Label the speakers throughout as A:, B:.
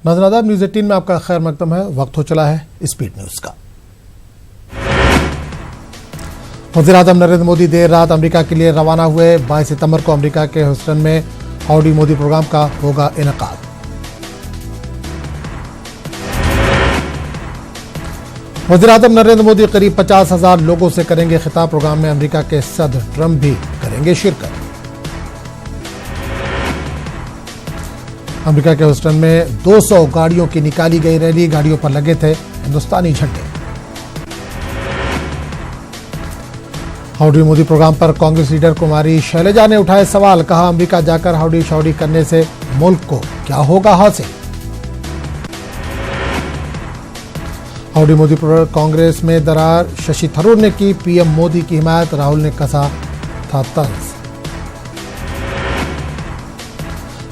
A: नाज़रीन न्यूज़ 18 में आपका खैर मकदम है। वक्त हो चला है स्पीड न्यूज़ का। वज़ीर-ए-आज़म नरेंद्र मोदी देर रात अमेरिका के लिए रवाना हुए। 22 सितंबर को अमेरिका के ह्यूस्टन में हाउडी मोदी प्रोग्राम का होगा इनेकाद। वज़ीर-ए-आज़म नरेंद्र मोदी करीब 50,000 लोगों से करेंगे खिताब। प्रोग्राम में अमेरिका के सदर ट्रंप भी करेंगे शिरकत। अमेरिका के ह्यूस्टन में 200 गाड़ियों की निकाली गई रैली। गाड़ियों पर लगे थे हिंदुस्तानी झंडे। हाउडी मोदी प्रोग्राम पर कांग्रेस लीडर कुमारी शैलजा ने उठाए सवाल। कहा, अमेरिका जाकर हाउडी शाउडी करने से मुल्क को क्या होगा हासिल। हाउडी मोदी पर कांग्रेस में दरार। शशि थरूर ने की पीएम मोदी की हिमायत। राहुल ने कसा था तंज।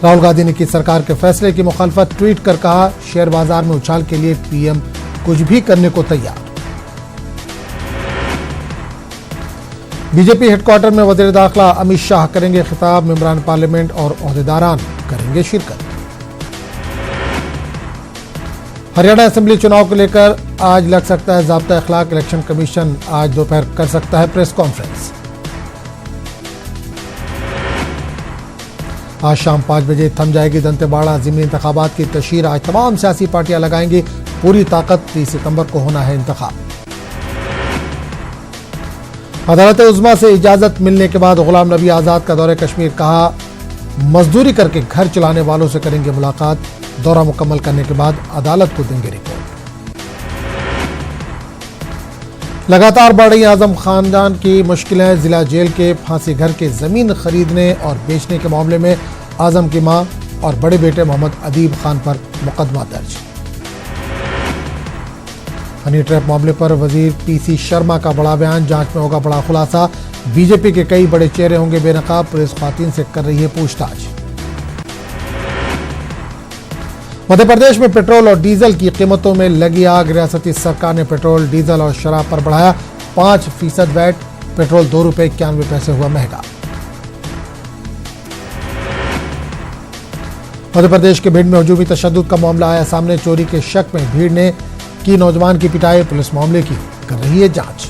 A: राहुल गांधी ने की सरकार के फैसले की मुखालफत। ट्वीट कर कहा, शेयर बाजार में उछाल के लिए पीएम कुछ भी करने को तैयार। बीजेपी हेडक्वार्टर में वज़ीर दाखिला अमित शाह करेंगे खिताब। मेंबरान पार्लियामेंट और ओहदेदारान करेंगे शिरकत। हरियाणा असेंबली चुनाव को लेकर आज लग सकता है ज़ाब्ता अखलाक। इलेक्शन कमीशन आज दोपहर कर सकता है प्रेस कॉन्फ्रेंस। आज शाम 5 बजे थम जाएगी दंतेवाड़ा ज़िमनी इंतखाबात की तशहीर। आज तमाम सियासी पार्टियां लगाएंगी पूरी ताकत। 30 सितंबर को होना है इंतखाब। अदालत उज़्मा से इजाजत मिलने के बाद गुलाम नबी आज़ाद का दौरे कश्मीर। कहा, मजदूरी करके घर चलाने वालों से करेंगे मुलाकात। दौरा मुकम्मल करने के बाद अदालत को देंगे रिपोर्ट। लगातार बढ़ रही आजम खानदान की मुश्किलें। जिला जेल के फांसी घर के जमीन खरीदने और बेचने के मामले में आजम की मां और बड़े बेटे मोहम्मद अदीब खान पर मुकदमा दर्ज। हनी ट्रैप मामले पर वजीर पीसी शर्मा का बड़ा बयान। जांच में होगा बड़ा खुलासा। बीजेपी के कई बड़े चेहरे होंगे बेनकाब। पुलिस ख्वातीन से कर रही है पूछताछ। मध्य प्रदेश में पेट्रोल और डीजल की कीमतों में लगी आग। रियासती सरकार ने पेट्रोल, डीजल और शराब पर बढ़ाया 5% वैट। पेट्रोल 2 रुपए 91 पैसे हुआ महंगा। मध्य प्रदेश के भिंड में हुजूमी तशद्दुद का मामला आया सामने। चोरी के शक में भीड़ ने की नौजवान की पिटाई। पुलिस मामले की कर रही है जांच।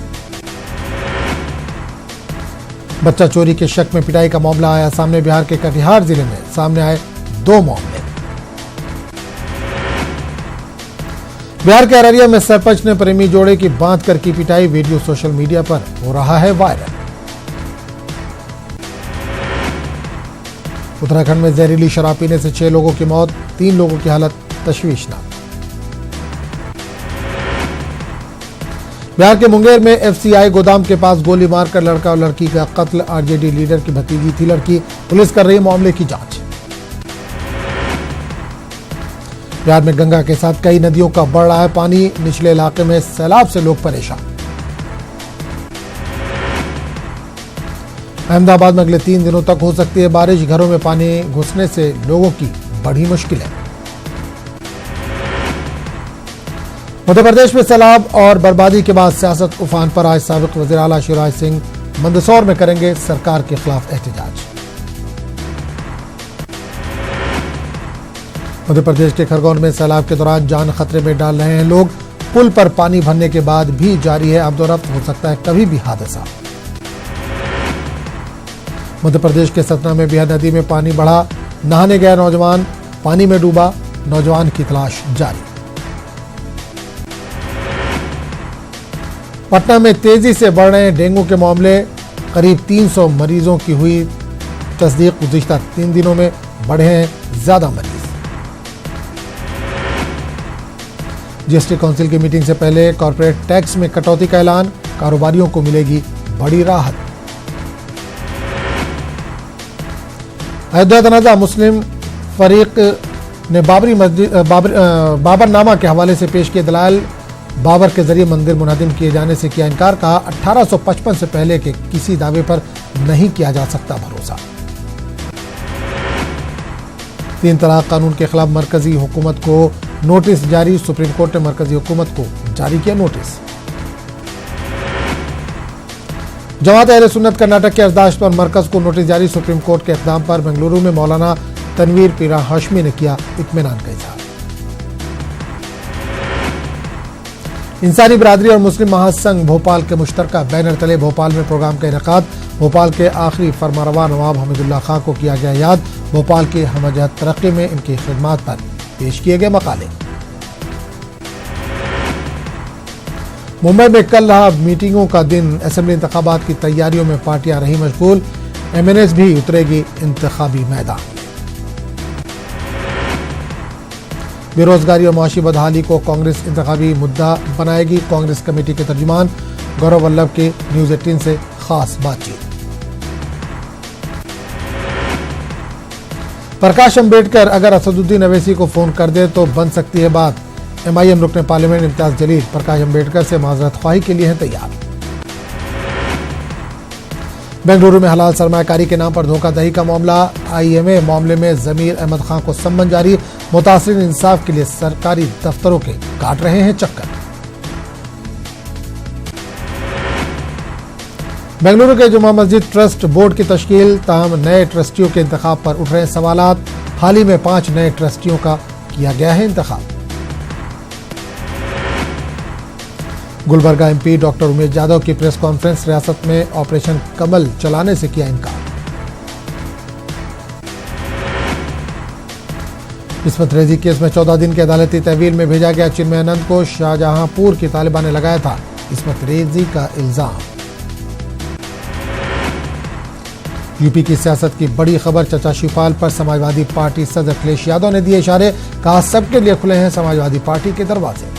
A: बच्चा चोरी के शक में पिटाई का मामला आया सामने। बिहार के कटिहार जिले में सामने आए 2 मामले। बिहार के अररिया में सरपंच ने प्रेमी जोड़े की बांध कर की पिटाई। वीडियो सोशल मीडिया पर हो रहा है वायरल। उत्तराखंड में जहरीली शराब पीने से 6 लोगों की मौत। 3 लोगों की हालत तशवीशनाक। बिहार के मुंगेर में एफसीआई गोदाम के पास गोली मारकर लड़का और लड़की का कत्ल। आरजेडी लीडर की भतीजी थी लड़की। पुलिस कर रही मामले की जांच। बिहार में गंगा के साथ कई नदियों का बढ़ रहा है पानी। निचले इलाके में सैलाब से लोग परेशान। अहमदाबाद में अगले 3 दिनों तक हो सकती है बारिश। घरों में पानी घुसने से लोगों की बढ़ी मुश्किलें। मध्य प्रदेश में सैलाब और बर्बादी के बाद सियासत उफान पर। आज साबिक वज़ीर आला शिवराज सिंह मंदसौर में करेंगे सरकार के खिलाफ एहतजाज। मध्य प्रदेश के खरगोन में सैलाब के दौरान जान खतरे में डाल रहे हैं लोग। पुल पर पानी भरने के बाद भी जारी है आमदोरफ्त। हो सकता है कभी भी हादसा। मध्य प्रदेश के सतना में बिहार नदी में पानी बढ़ा। नहाने गया नौजवान पानी में डूबा। नौजवान की तलाश जारी। पटना में तेजी से बढ़ रहे डेंगू के मामले। करीब 300 मरीजों की हुई तस्दीक। गुज़िश्ता 3 दिनों में बढ़े हैं ज्यादा मरीज। जीएसटी काउंसिल की मीटिंग से पहले कॉर्पोरेट टैक्स में कटौती का ऐलान। कारोबारियों को मिलेगी बड़ी राहत। अयोध्या तनाज़ा मुस्लिम फरीक ने बाबरनामा के हवाले से पेश किए दलाइल। बाबर के जरिए मंदिर मुनहदिम किए जाने से किया इनकार। कहा, 1855 से पहले के किसी दावे पर नहीं किया जा सकता भरोसा। 3 तलाक कानून के खिलाफ मरकजी हुकूमत को नोटिस जारी। सुप्रीम कोर्ट ने मरकजी हुकूमत को जारी किया नोटिस। जमात अहले सुन्नत कर्नाटक के अर्दाश्त पर मरकज को नोटिस जारी। सुप्रीम कोर्ट के इक़दाम पर बेंगलुरु में मौलाना तनवीर पीरा हाशमी ने किया इत्मीनान का इजहार। इंसानी बिरादरी और मुस्लिम महासंघ भोपाल के मुश्तरका बैनर तले भोपाल में प्रोग्राम का इनेकाद। भोपाल के आखिरी फरमारवा नवाब हमीदुल्लाह खां को किया गया याद। भोपाल की हमजहत तरक्की में इनकी खिदमात पर पेश किए गए मकाले। मुंबई में कल रहा मीटिंगों का दिन। असेंबली इंतखाबात की तैयारियों में पार्टियां रही मशगूल। एमएनएस भी उतरेगी इंतखाबी मैदान। बेरोजगारी और मुआशी बदहाली को कांग्रेस इंतखाबी मुद्दा बनाएगी। कांग्रेस कमेटी के तर्जुमान गौरव वल्लभ की न्यूज 18 से खास बातचीत। प्रकाश अंबेडकर अगर असदुद्दीन अवैसी को फोन कर दे तो बन सकती है बात। एमआईएम रुकने पार्लियामेंट इम्तियाज जलील प्रकाश अंबेडकर से माजरत ख्वाही के लिए हैं तैयार। बेंगलुरु में हलाल सरमायाकारी के नाम पर धोखाधड़ी का मामला। आईएमए मामले में जमीर अहमद खान को सम्मन जारी। मुतासिरीन इंसाफ के लिए सरकारी दफ्तरों के काट रहे हैं चक्कर। बेंगलुरु के जुमा मस्जिद ट्रस्ट बोर्ड की तश्कील। ताहम नए ट्रस्टियों के इंतखाब पर उठ रहे सवालात। हाल ही में 5 नए ट्रस्टियों का किया गया है इंतखाब। गुलबर्गा एमपी डॉक्टर उमेश यादव की प्रेस कॉन्फ्रेंस। रियासत में ऑपरेशन कमल चलाने से किया इनकार। इस्मत रेजी केस में 14 दिन की अदालती तहवील में भेजा गया चिन्मयानंद को। शाहजहांपुर की तालिबान ने लगाया था इस्मत रेजी का इल्जाम। यूपी की सियासत की बड़ी खबर। चचा शिवपाल पर समाजवादी पार्टी सदर अखिलेश यादव ने दिए इशारे। कहा सबके लिए खुले हैं समाजवादी पार्टी के दरवाजे।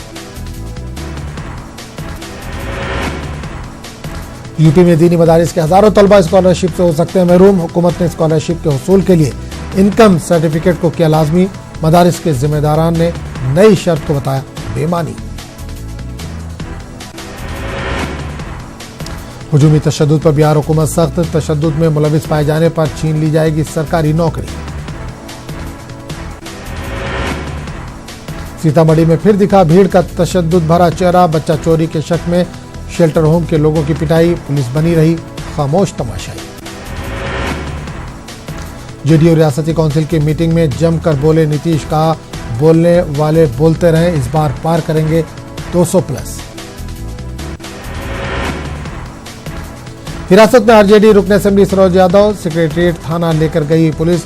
A: यूपी में दीनी मदारिस के हजारों तलबा स्कॉलरशिप से हो सकते हैं महरूम। हुकूमत ने स्कॉलरशिप के हुसूल के लिए इनकम सर्टिफिकेट को किया लाजमी। मदारिस के जिम्मेदारान ने नई शर्त को बताया बेमानी। हुजूमी तशद्दुद पर बिहार हुकूमत सख्त। तशद्दुद में मुलविस पाए जाने पर छीन ली जाएगी सरकारी नौकरी। सीतामढ़ी में फिर दिखा भीड़ का तशद्दुद भरा चेहरा। बच्चा चोरी के शक में शेल्टर होम के लोगों की पिटाई। पुलिस बनी रही खामोश तमाशाई। जेडीयू रियासती काउंसिल की मीटिंग में जमकर बोले नीतीश। कहा बोलने वाले बोलते रहे, इस बार पार करेंगे 200+। हिरासत में आरजेडी रुकने असेंबली सरोज यादव। सेक्रेटरिएट थाना लेकर गई पुलिस।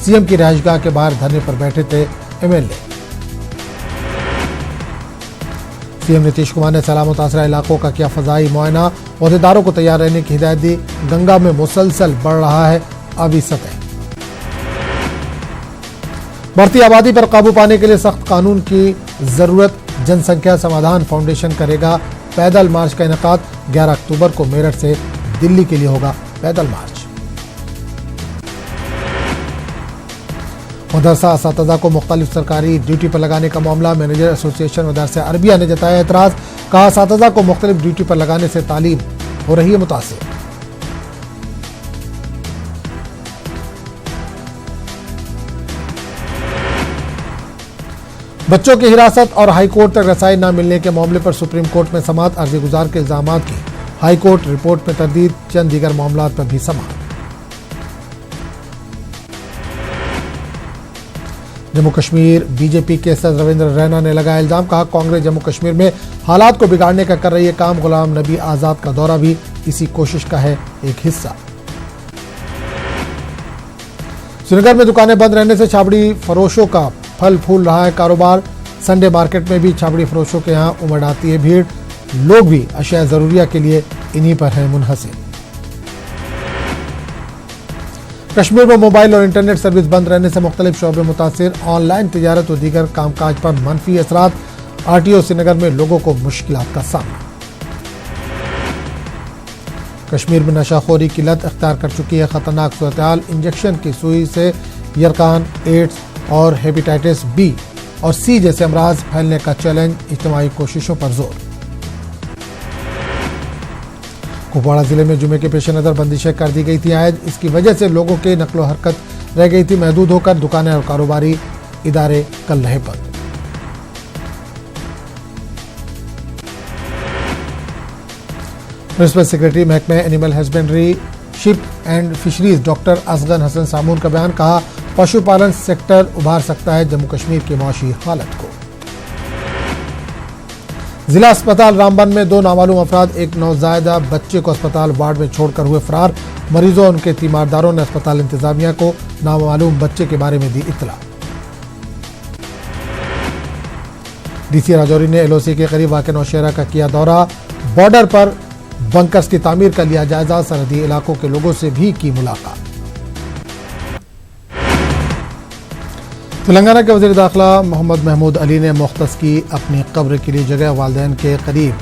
A: सीएम की रिहायशगाह के बाहर धरने पर बैठे थे एमएलए। सीएम नीतीश कुमार ने सैलाब मुतासरा इलाकों का किया फजाई मुआयना। ओहदेदारों को तैयार रहने की हिदायत दी। गंगा में मुसलसल बढ़ रहा है अभी सतह। बढ़ती आबादी पर काबू पाने के लिए सख्त कानून की जरूरत। जनसंख्या समाधान फाउंडेशन करेगा पैदल मार्च का इनेकाद। 11 अक्टूबर को मेरठ से दिल्ली के लिए होगा पैदल मार्च। मदरसा असातिज़ा को मुख्तलिफ सरकारी ड्यूटी पर लगाने का मामला। मैनेजर एसोसिएशन मदरसा अरबिया ने जताया एतराज। कहा असातिज़ा को मुख्तलिफ ड्यूटी पर लगाने से तालीम हो रही है मुतासिर। बच्चों की हिरासत और हाईकोर्ट तक रसाई न मिलने के मामले पर सुप्रीम कोर्ट में समाअत। अर्जी गुजार के इल्जामात की हाईकोर्ट रिपोर्ट में तरदीद। चंद दीगर मामलात पर भी समाअत। जम्मू कश्मीर बीजेपी के सदर रविंद्र रैना ने लगाया इल्जाम। कहा कांग्रेस जम्मू कश्मीर में हालात को बिगाड़ने का कर रही है काम। गुलाम नबी आजाद का दौरा भी इसी कोशिश का है एक हिस्सा। श्रीनगर में दुकानें बंद रहने से छाबड़ी फरोशों का फल फूल रहा है कारोबार। संडे मार्केट में भी छाबड़ी फरोशों के यहां उमड़ आती है भीड़। लोग भी अशिया जरूरिया के लिए इन्हीं पर है मुनहसिर। कश्मीर में मोबाइल और इंटरनेट सर्विस बंद रहने से मुख्तलिफ शोबे मुतासिर। ऑनलाइन तिजारत और दीगर कामकाज पर मनफी असरात। आरटीओ श्रीनगर में लोगों को मुश्किलात का सामना। कश्मीर में नशाखोरी की लत अख्तियार कर चुकी है खतरनाक सूरत-ए-हाल। इंजेक्शन की सुई से यरकान, एड्स और हेपेटाइटिस बी और सी जैसे अमराज फैलने का चैलेंज। इज्तिमाई कोशिशों पर जोर। कुपवाड़ा जिले में जुमे के पेश नजर बंदिशें कर दी गई थी आयद। इसकी वजह से लोगों के नकलो हरकत रह गई थी महदूद होकर। दुकानें और कारोबारी इदारे कल रहे बंद। प्रिंसिपल सेक्रेटरी महकमे animal husbandry ship and fisheries doctor Asgar Hassan Samoon का बयान। कहा पशुपालन सेक्टर उभार सकता है जम्मू कश्मीर की मुआशी हालत को। जिला अस्पताल रामबन में 2 नामालूम अफराद एक नवजायदा बच्चे को अस्पताल वार्ड में छोड़कर हुए फरार। मरीजों और उनके तीमारदारों ने अस्पताल इंतजामिया को नामालूम बच्चे के बारे में दी इत्तला। डीसी राजौरी ने एलओसी के करीब वाक़ नौशहरा का किया दौरा। बॉर्डर पर बंकर्स की तामीर का लिया जायजा। सरहदी इलाकों के लोगों से भी की मुलाकात। तेलंगाना के वज़ीर दाखिला मोहम्मद महमूद अली ने मुख्तस की अपनी कब्र के लिए जगह वालिदैन के करीब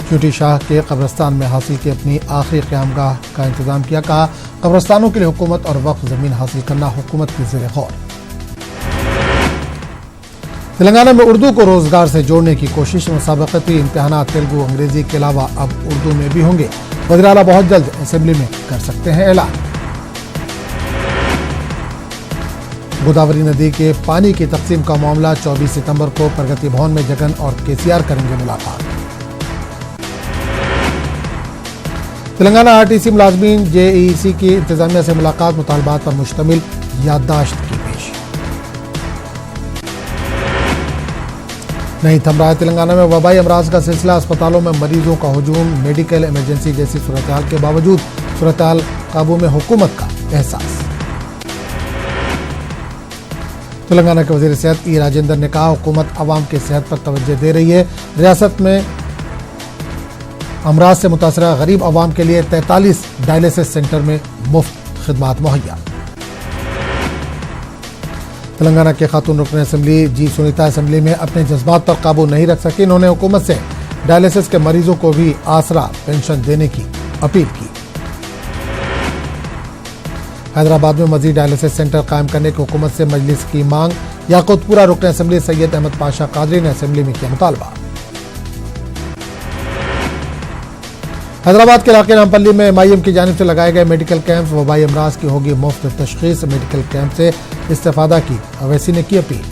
A: चूटी शाह के कब्रस्तान में हासिल की अपनी आखिरी क़यामगाह का इंतजाम किया। कहा, कब्रस्तानों के लिए हुकूमत और वक्फ ज़मीन हासिल करना हुकूमत की ज़ेर गौर। तेलंगाना में उर्दू को रोजगार से जोड़ने की कोशिश। मुसाबकती इम्तिहानात तेलुगु अंग्रेजी के अलावा अब उर्दू में भी होंगे। वज़ीर आला बहुत जल्द असेंबली में कर सकते हैं ऐलान। गोदावरी नदी के पानी की तकसीम का मामला 24 सितंबर को प्रगति भवन में जगन और केसीआर करेंगे मुलाकात। तेलंगाना आरटीसी मुलाजमीन जेईसी की इंतजामिया से मुलाकात। मुतालबात पर मुश्तमिल याददाश्त की पेश। नहीं थम रहा है तेलंगाना में वबाई अमराज का सिलसिला। अस्पतालों में मरीजों का हुजूम। मेडिकल इमरजेंसी जैसी सूरत के बावजूद सूरत काबू में हुकूमत का एहसास। तेलंगाना के वज़ीर सेहत ई राजेंद्र ने कहा, हुकूमत अवाम की सेहत पर तवज्जो दे रही है। रियासत में अमराज से मुतासरा गरीब अवाम के लिए 43 डायलिसिस सेंटर में मुफ्त खिदमात मुहैया। तेलंगाना के खातून रुकन असेंबली जी सुनीता असेंबली में अपने जज्बात पर काबू नहीं रख सकी। उन्होंने हुकूमत से डायलिसिस के मरीजों को भी आसरा पेंशन देने की अपील की। हैदराबाद में मजीद डायलिसिस सेंटर कायम करने की हुकूमत से मजलिस की मांग। याकूतपुरा रुकन असेंबली सैयद अहमद पाशा कादरी ने असेंबली में किया मुतालबा। हैदराबाद के इलाके नामपल्ली में एमआईएम की जानिब से लगाए गए मेडिकल कैंप। वबाई अमराज की होगी मुफ्त तशखीस। मेडिकल कैंप से इस्तेफादा की अवैसी ने की अपील।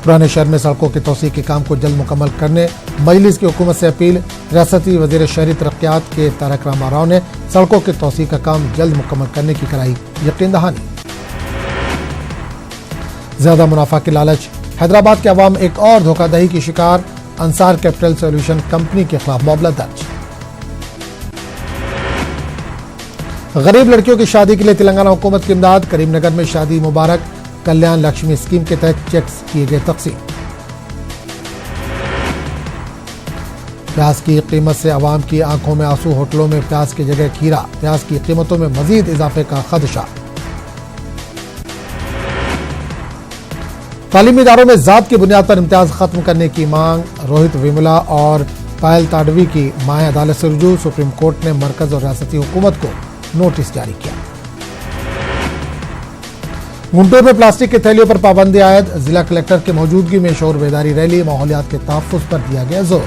A: पुराने शहर में सड़कों की तोसी के काम को जल्द मुकम्मल करने मजलिस की हुकूमत से अपील। रियासती वजीर शहरी तरक्यात के तारक रामाराव ने सड़कों की तोसी का काम जल्द मुकम्मल करने की कराई यकीन दहानी। ज्यादा मुनाफा की लालच। हैदराबाद के अवाम एक और धोखाधड़ी की शिकार। अंसार कैपिटल सॉल्यूशन कंपनी के खिलाफ मामला दर्ज। गरीब लड़कियों की शादी के लिए तेलंगाना हुकूमत की इमदाद। करीमनगर में शादी मुबारक कल्याण लक्ष्मी स्कीम के तहत चेक्स किए गए तकसीम। प्याज की कीमत से अवाम की आंखों में आंसू। होटलों में प्याज की जगह खीरा। प्याज की कीमतों में मजीद इजाफे का खदशा। तालीमी इदारों में जात की बुनियाद पर इम्तियाज खत्म करने की मांग। रोहित विमला और पायल ताडवी की माए अदालत से रुजू। सुप्रीम कोर्ट ने मरकज और रियासती हुकूमत को नोटिस जारी किया। गुंटूर में प्लास्टिक की थैलियों पर पाबंदी आयद। जिला कलेक्टर की मौजूदगी में शोर बेदारी रैली। माहौलियात के तहफ्फुज पर दिया गया जोर।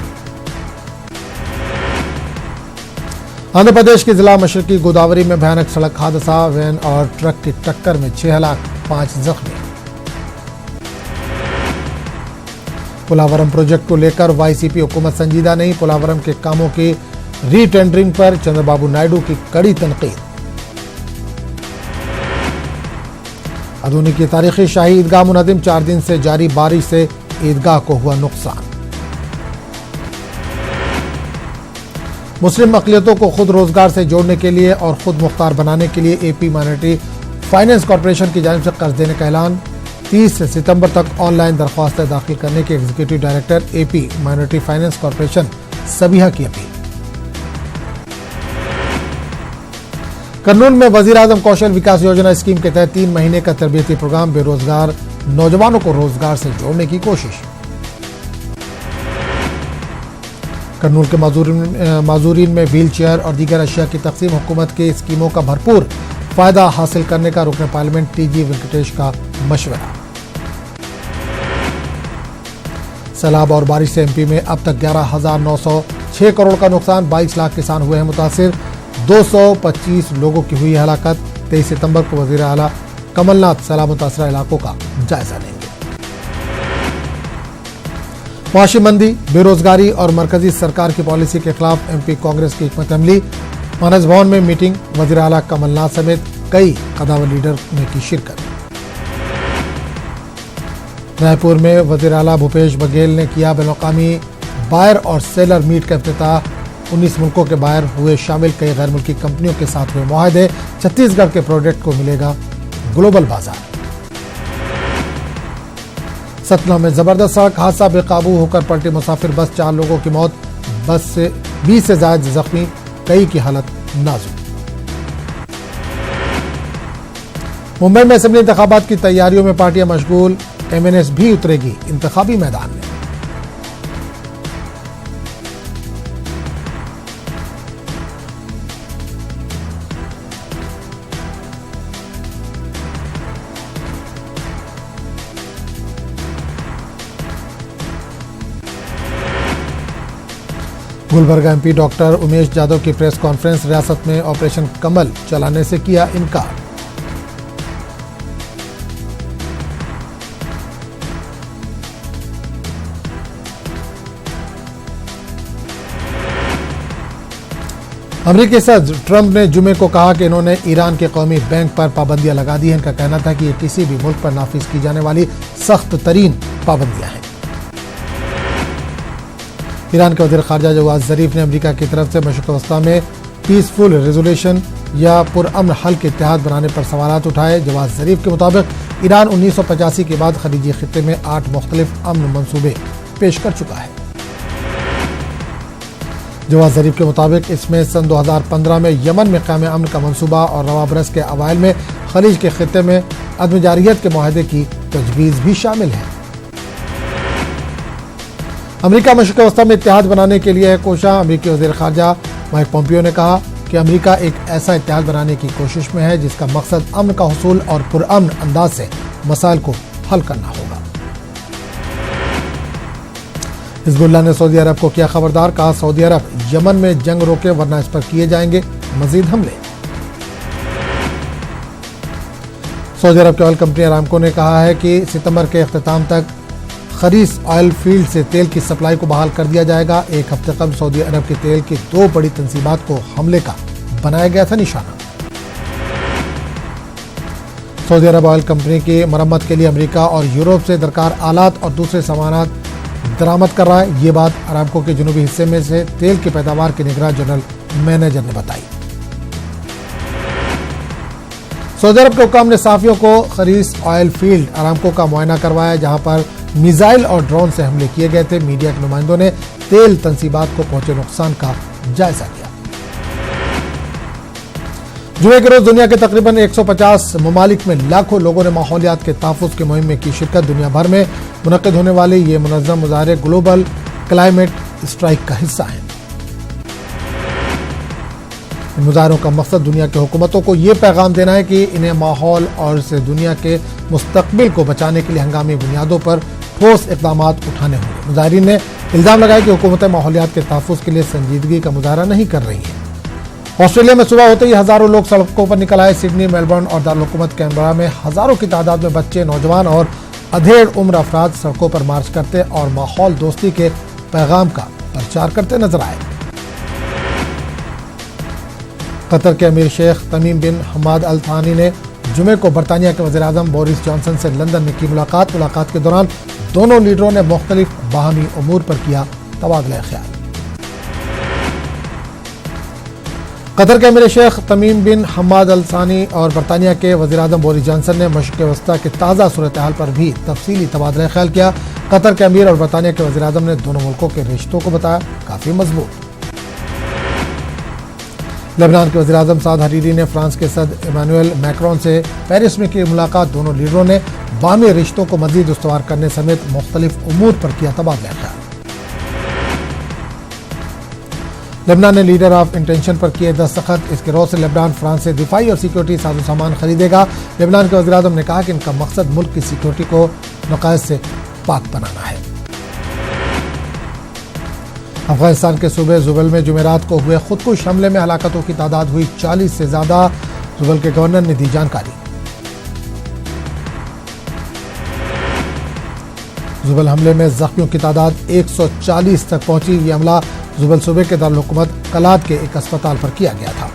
A: आंध्र प्रदेश के जिला मशरकी गोदावरी में भयानक सड़क हादसा। वैन और ट्रक की टक्कर में 6 हलाक 5 जख्मी। पोलावरम प्रोजेक्ट को लेकर वाईसीपी हुकूमत संजीदा नहीं। पोलावरम के कामों की रीटेंडरिंग पर चंद्रबाबू नायडू की कड़ी तनकीद। आधुनिक की तारीखी शाही ईदगाह मुनदिम। 4 दिन से जारी बारिश से ईदगाह को हुआ नुकसान। मुस्लिम अक़लियतों को खुद रोजगार से जोड़ने के लिए और खुद मुख्तार बनाने के लिए एपी माइनॉरिटी फाइनेंस कॉरपोरेशन की जानिब से कर्ज देने का ऐलान। 30 सितंबर तक ऑनलाइन दरख्वास्तें दाखिल करने के executive director AP minority finance corporation Sabiha की अपील। कर्नूल में वजीर आजम कौशल विकास योजना स्कीम के तहत 3 महीने का तरबियती प्रोग्राम। बेरोजगार नौजवानों को रोजगार से जोड़ने की कोशिश। कर्नूल के माजूरीन में व्हील चेयर और दीगर अशिया की तकसीम। हुकूमत की स्कीमों का भरपूर फायदा हासिल करने का रुकन पार्लियामेंट टीजी वेंकटेश का मशवरा। सैलाब और बारिश से एमपी में अब तक 11,906 करोड़ का नुकसान। 22 लाख किसान हुए हैं मुतासिर। 225 लोगों की हुई हलाकत। 23 सितंबर को वजीर आला कमलनाथ सैलाब मुतासरा इलाकों का जायजा लेंगे। मुआशी मंदी, बेरोजगारी और मरकजी सरकार की पॉलिसी के खिलाफ एमपी कांग्रेस की हिकमत अमली। मानस भवन में मीटिंग। वजीर आला कमलनाथ समेत कई कदावर लीडर ने की शिरकत। रायपुर में वज़ीर आला भूपेश बघेल ने किया बैनुल-अक़वामी बायर और सेलर मीट का इफ्तिताह। 19 मुल्कों के बायर हुए शामिल। कई गैर मुल्की कंपनियों के साथ हुए मुआहदे। छत्तीसगढ़ के प्रोडक्ट को मिलेगा ग्लोबल बाजार। सतना में जबरदस्त सड़क हादसा, बेकाबू होकर पलटी मुसाफिर बस, 4 लोगों की मौत, बस से 20 से ज्यादा जख्मी, कई की हालत नाजुक। मुंबई में असेंबली इंतखाबात की तैयारियों में पार्टियां मशगूल। एमएनएस भी उतरेगी इंतखाबी मैदान में। गुलबर्गा एमपी डॉक्टर उमेश जाधव की प्रेस कॉन्फ्रेंस। रियासत में ऑपरेशन कमल चलाने से किया इनकार। अमेरिकी सदर ट्रंप ने जुमे को कहा कि इन्होंने ईरान के कौमी बैंक पर पाबंदियां लगा दी हैं। इनका कहना था कि ये किसी भी मुल्क पर नाफिज की जाने वाली सख्त तरीन पाबंदियां हैं। ईरान के वज़ीर ख़ारजा जवाद ज़रीफ ने अमेरिका की तरफ से मशरिक़ वस्ता में पीसफुल रेजोल्यूशन या पुरअमन हल के इत्तेहाद बनाने पर सवालात उठाए। जवाद ज़रीफ के मुताबिक ईरान 1985 के बाद खलीजी खित्ते में 8 मुख्तलिफ अमन मंसूबे पेश कर चुका है। जवाद ज़रीफ के मुताबिक इसमें सन 2015 में यमन में क़याम अमन का मंसूबा और रवा बरस के अवाइल में खलीज के खित्ते में अदम जारियत के मुआहदे की तजवीज़ भी शामिल है। अमेरिका मशरिक़ वस्ता में इत्तेहाद बनाने के लिए है कोशा। अमेरिकी वज़ीर ख़ारजा माइक पोम्पियो ने कहा कि अमेरिका एक ऐसा इत्तेहाद बनाने की कोशिश में है जिसका मकसद अमन का हुसूल और पुरअमन अंदाज से मसाइल को हल करना होगा। हिज़्बुल्लाह ने सऊदी अरब को किया खबरदार। कहा सऊदी अरब यमन में जंग रोके वरना इस पर किए जाएंगे मजीद हमले। सऊदी अरब की ऑयल कंपनी अरामको ने कहा है कि सितंबर के अख्ताम तक खरीस ऑयल फील्ड से तेल की सप्लाई को बहाल कर दिया जाएगा। एक हफ्ते कबल सऊदी अरब के तेल की 2 बड़ी तंसीबात को हमले का बनाया गया था निशाना। सऊदी अरब ऑयल कंपनी की मरम्मत के लिए अमेरिका और यूरोप से दरकार आलात और दूसरे सामानात दरामद कर रहा है। ये बात अरामको के जुनूबी हिस्से में से तेल की पैदावार के निगरान जनरल मैनेजर ने बताई। सऊदी अरब के हुक्काम ने साफियों को खरीस ऑयल फील्ड अरामको का मुआयना करवाया जहां पर मिसाइल और ड्रोन से हमले किए गए थे। मीडिया के नुमाइंदों ने तेल तंसीबात को पहुंचे नुकसान का जायजा लिया। जुमे के रोज दुनिया के तकरीबन 150 ममालिक में लाखों लोगों ने माहौलियात के तहफ़्फ़ुज़ की मुहिम में की शिरकत। दुनिया भर में मुनक़्क़िद होने वाले ये मुनज़्ज़म मुज़ाहरे ग्लोबल क्लाइमेट स्ट्राइक का हिस्सा हैं। इन मुज़ाहरों का मकसद दुनिया की हुकूमतों को ये पैगाम देना है कि इन्हें माहौल और इससे दुनिया के मुस्तक़बिल को बचाने के लिए हंगामी बुनियादों पर ठोस इक़दाम उठाने होंगे। मुज़ाहिरीन ने इल्ज़ाम लगाया कि हुकूमतें माहौलियात के तहफ़्फ़ुज़ के लिए संजीदगी का मुज़ाहरा नहीं कर रही हैं। ऑस्ट्रेलिया में सुबह होते ही हजारों लोग सड़कों पर निकल आए। सिडनी, मेलबर्न और दारुल हुकूमत कैनबरा में हजारों की तादाद में बच्चे, नौजवान और अधेड़ उम्र अफराद सड़कों पर मार्च करते और माहौल दोस्ती के पैगाम का प्रचार करते नजर आए। कतर के अमीर शेख तमीम बिन हमाद अल थानी ने जुमे को बरतानिया के वज़ीर आज़म बोरिस जॉनसन से लंदन में की मुलाकात के दौरान दोनों लीडरों ने मुख्तलिफ बाहमी उमूर पर किया तबादला ख्याल। कतर के अमीर शेख तमीम बिन हमाद अल थानी और बरतानिया के वज़ीर आज़म बोरिस जॉनसन ने मशरिक़ वस्ता के ताज़ा सूरत हाल पर भी तफसीली तबादला ख्याल किया। कतर के अमीर और बरतानिया के वज़ीर आज़म ने दोनों मुल्कों के रिश्तों को बताया काफ़ी मजबूत। लेबनान के वज़ीर आज़म साद हरीरी ने फ्रांस के सदर इमानुएल मैक्रोन से पेरिस में की मुलाकात। दोनों लीडरों ने बाहमी रिश्तों को मज़ीद उस्तवार करने समेत मुख्तलिफ उमूर पर किया तबादला ख्याल। लेबनान ने लीडर ऑफ इंटेंशन पर किए दस्तखत। इसके रोज से लेबनान फ्रांस से दिफाई और सिक्योरिटी साजो सामान खरीदेगा। लेबनान के वज़ीर आज़म ने कहा कि इनका मकसद मुल्क की सिक्योरिटी को नकायज से पाक बनाना है। अफगानिस्तान के सूबे जुबल में जुमेरात को हुए खुदकुश हमले में हलाकतों की तादाद हुई 40 से ज्यादा। जुबल के गवर्नर ने दी जानकारी। जुबल हमले में जख्मियों की तादाद 140 तक पहुंची। ये हमला जुबल सूबे के दारुल हुकूमत कलात के एक अस्पताल पर किया गया था।